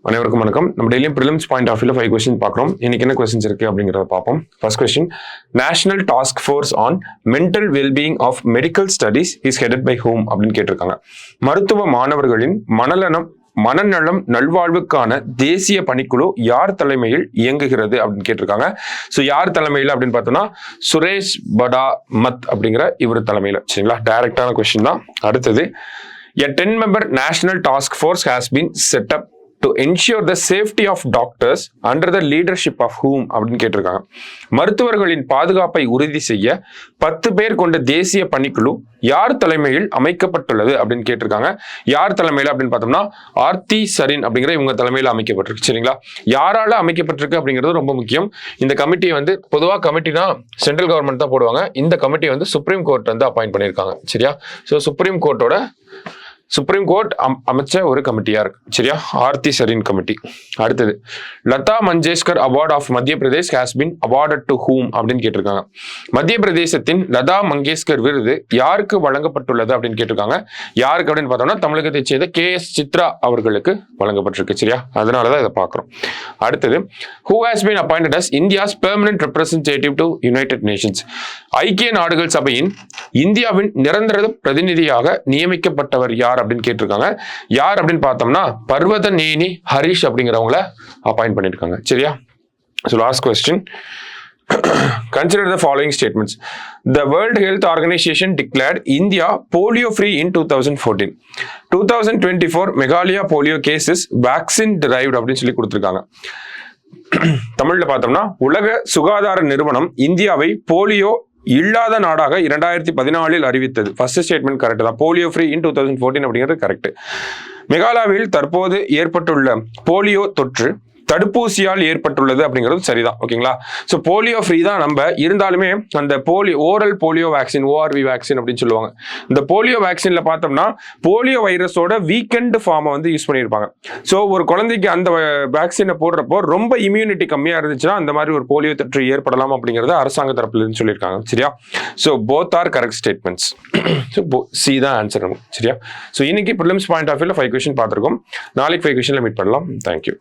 அனைவருக்கும் வணக்கம். நம்ம டெய்லியும் ப்ரிலிம்ஸ் பாயிண்ட் ஆஃப் வியூல 5 கொஸ்டின் பார்க்குறோம். இன்னைக்கு என்ன கொஸ்டின்ஸ் இருக்கு அப்படிங்கிறத பார்ப்போம். First question, national task force on mental wellbeing of medical studies is headed by whom அப்படின்னு கேட்டிருக்காங்க. மருத்துவ மாணவர்களின் மனநலம் நல்வாழ்வுக்கான தேசிய பணிக்குழு யார் தலைமையில் இயங்குகிறது அப்படின்னு கேட்டிருக்காங்க. ஸோ யார் தலைமையில் அப்படின்னு பார்த்தோம்னா சுரேஷ் படா மத் அப்படிங்கிற இவர் தலைமையில். சரிங்களா, டைரக்டான கொஸ்டின் தான். அடுத்தது, a 10-member national task force has been set up to ensure the safety of doctors under the leadership of whom அப்படின்னு கேட்டிருக்காங்க. மருத்துவர்களின் பாதுகாப்பை உறுதி செய்ய 10 பேர் கொண்ட தேசிய பணிக்குழு யார் தலைமையில் அமைக்கப்பட்டுள்ளது அப்படின்னு கேட்டிருக்காங்க. யார் தலைமையில் அப்படின்னு பார்த்தோம்னா ஆர்த்தி சரின் அப்படிங்கிற இவங்க தலைமையில் அமைக்கப்பட்டிருக்கு. சரிங்களா, யாரால அமைக்கப்பட்டிருக்கு அப்படிங்கிறது ரொம்ப முக்கியம். இந்த கமிட்டியை வந்து பொதுவாக கமிட்டினா சென்ட்ரல் கவர்மெண்ட் தான் போடுவாங்க. இந்த கமிட்டி வந்து சுப்ரீம் கோர்ட் வந்து அப்பாயிண்ட் பண்ணியிருக்காங்க. சரியா, ஸோ சுப்ரீம் கோர்ட் அமைச்ச ஒரு கமிட்டியா இருக்கு. சரியா, ஆர்த்தி சரின் கமிட்டி. அடுத்தது, லதா மங்கேஷ்கர் அவார்ட் ஆஃப் மத்திய Pradesh has been awarded to whom அப்படின்னு கேட்டிருக்காங்க. மத்திய பிரதேசத்தின் லதா மங்கேஷ்கர் விருது யாருக்கு வழங்கப்பட்டுள்ளது அப்படின்னு கேட்டிருக்காங்க. யாருக்கு அப்படின்னு பார்த்தோம்னா தமிழகத்தை சேர்ந்த KS சித்ரா அவர்களுக்கு வழங்கப்பட்டிருக்கு. சரியா, அதனாலதான் இதை பார்க்கிறோம். அடுத்தது, who has been appointed as India's permanent representative to United Nations? ஐக்கிய நாடுகள் சபையின் இந்தியாவின் நிரந்தர பிரதிநிதியாக நியமிக்கப்பட்டவர் யார் அப்படின்னு கேட்டிருக்காங்க. யார் அப்படின்னு பார்த்தோம்னா பர்வதநேனி ஹரிஷ் அப்படிங்கிறவங்கள அப்பாயிண்ட் பண்ணிருக்காங்க. சரியா, so last question, consider the following statements. The World Health Organization declared India polio free in 2014. 2024 Meghalaya polio cases vaccine derived அப்படின்னு சொல்லி கொடுத்திருக்காங்க. தமிழ்ல பார்த்தோம்னா உலக சுகாதார நிறுவனம் இந்தியாவை போலியோ இல்லாத நாடாக 2014 அறிவித்தது. ஃபர்ஸ்ட் ஸ்டேட்மெண்ட் கரெக்ட் தான். போலியோ ஃப்ரீ இன் 2014 அப்படிங்கிறது கரெக்ட். மேகாலயாவில் தற்போது ஏற்பட்டுள்ள போலியோ தொற்று தடுப்பூசியால் ஏற்பட்டுள்ளது அப்படிங்கிறது சரிதான். ஓகேங்களா, ஸோ போலியோ ஃப்ரீ தான். நம்ம இருந்தாலுமே அந்த oral polio vaccine, ORV vaccine அப்படின்னு சொல்லுவாங்க. இந்த போலியோ வேக்சின்ல பார்த்தோம்னா போலியோ வைரஸோட வீக்கெண்ட் ஃபார்மை வந்து யூஸ் பண்ணியிருப்பாங்க. ஸோ ஒரு குழந்தைக்கு அந்த வேக்சினை போடுறப்போ ரொம்ப இம்யூனிட்டி கம்மியாக இருந்துச்சுன்னா அந்த மாதிரி ஒரு போலியோ தொற்று ஏற்படலாம் அப்படிங்கிறத அரசாங்க தரப்புல இருந்து சொல்லியிருக்காங்க. சரியா, so both are correct statements. So C தான் ஆன்சர் நமக்கு. சரியா, ஸோ இன்னைக்கு ப்ரிலிம்ஸ் பாயிண்ட் ஆஃப் வியூல 5 கொஸ்டின் பார்த்துருக்கோம். நாளைக்கு 5 கொஸ்டின்ல மீட் பண்ணலாம். தேங்க்யூ.